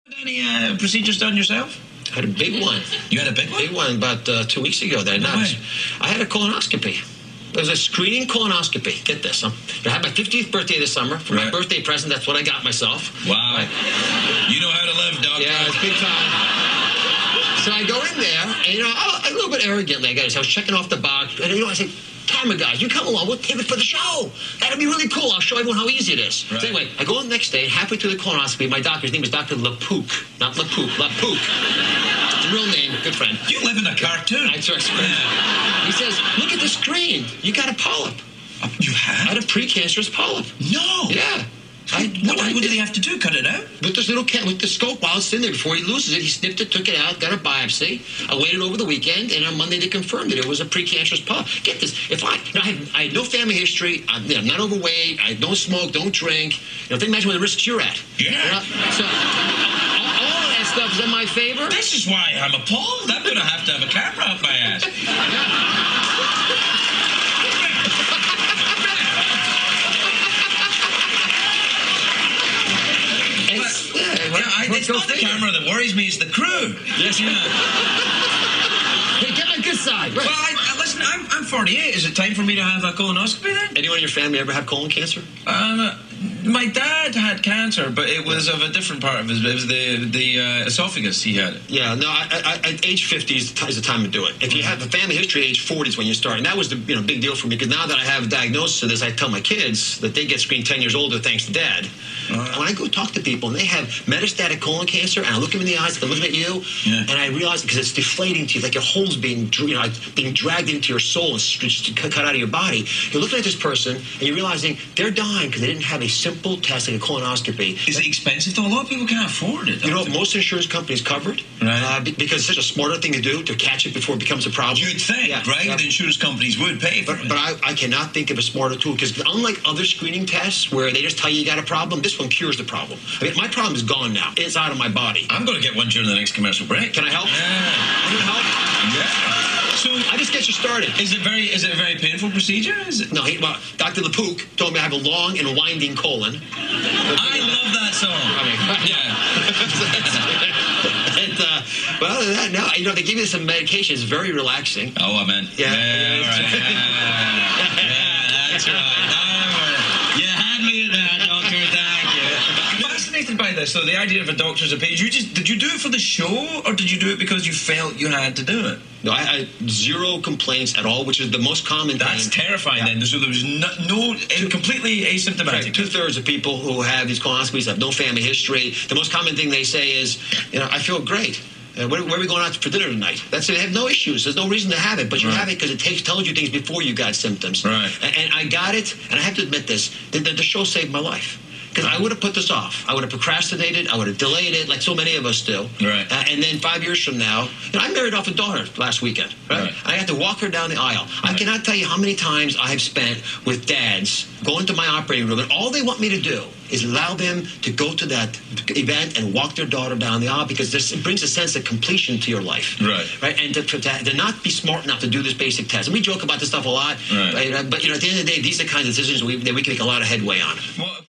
Any procedures done yourself? I had a big one. You had a big one? Big one about 2 weeks ago. I had a colonoscopy. It was a screening colonoscopy. Get this. I had my 50th birthday this summer. For my birthday present, that's what I got myself. Wow. Right? You know how to live, doctor. Yeah, it's big time. So I go in there, and, a little bit arrogantly, I was checking off the box. And, I said, camera guys, you come along. We'll take it for the show. That'll be really cool. I'll show everyone how easy it is. Right. So anyway, I go in the next day, halfway through the colonoscopy, my doctor, his name is Dr. LaPook. Not LaPook, LaPook. It's a real name, good friend. You live in a cartoon. I swear. Yeah. He says, look at the screen. You got a polyp. You have? I had a precancerous polyp. No. Yeah. What did he have to do? Cut it out? With this little with the scope while it's in there. Before he loses it, he snipped it, took it out, got a biopsy. I waited over the weekend, and on Monday they confirmed that it was a precancerous polyp. Get this: if I had no family history, I'm not overweight, I don't smoke, don't drink. Imagine what the risks you're at. Yeah. So all of that stuff is in my favor. This is why I'm appalled. I'm going to have a camera up my ass. It's not the camera that worries me, it's the crew. Yes, yeah. Hey, get my good side. Right. Well, listen, I'm 48. Is it time for me to have a colonoscopy then? Anyone in your family ever have colon cancer? My dad had cancer, but it was of a different part of his. It was the esophagus he had. Yeah, no. At age 50 is the time to do it. If you have a family history, age 40 is when you start, and that was the big deal for me because now that I have a diagnosis of this, I tell my kids that they get screened 10 years older thanks to Dad. When I go talk to people and they have metastatic colon cancer, and I look them in the eyes, I'm looking at you, and I realize because it's deflating to you, like your hole's being dragged into your soul and just cut out of your body. You're looking at this person and you're realizing they're dying because they didn't have a simple test like a colonoscopy. Is it expensive though? A lot of people can't afford it. Most insurance companies cover it, because it's such a smarter thing to do to catch it before it becomes a problem. You'd think, right? The insurance companies would pay for it. But I cannot think of a smarter tool because unlike other screening tests where they just tell you got a problem, this one cures the problem. My problem is gone now. It's out of my body. I'm going to get one during the next commercial break. Can I help? Yeah. Can I help? Yeah. So I just get you started. Is it a very painful procedure? No, Dr. LaPook told me I have a long and winding colon. I love that song. But other than that, no, they give you some medication. It's very relaxing. Oh, I meant. Yeah, that's right. You had me at that, doctor. Thank you. I'm fascinated by this. So the idea of a doctor's opinion. Did you do it for the show, or did you do it because you felt you had to do it? No, I had zero complaints at all, which is the most common thing. That's terrifying then. So there was completely asymptomatic. Right. 2/3 of people who have these colonoscopies have no family history. The most common thing they say is, I feel great. Where are we going out for dinner tonight? That's it. They have no issues. There's no reason to have it, but you have it because it tells you things before you got symptoms. Right. And I got it, and I have to admit this, the show saved my life. Because I would have put this off. I would have procrastinated. I would have delayed it, like so many of us do. Right. And then 5 years from now, I married off a daughter last weekend. Right. I had to walk her down the aisle. I cannot tell you how many times I have spent with dads going to my operating room, and all they want me to do is allow them to go to that event and walk their daughter down the aisle because it brings a sense of completion to your life. Right. And to not be smart enough to do this basic test. And we joke about this stuff a lot. Right. But at the end of the day, these are the kinds of decisions that we can make a lot of headway on. Well,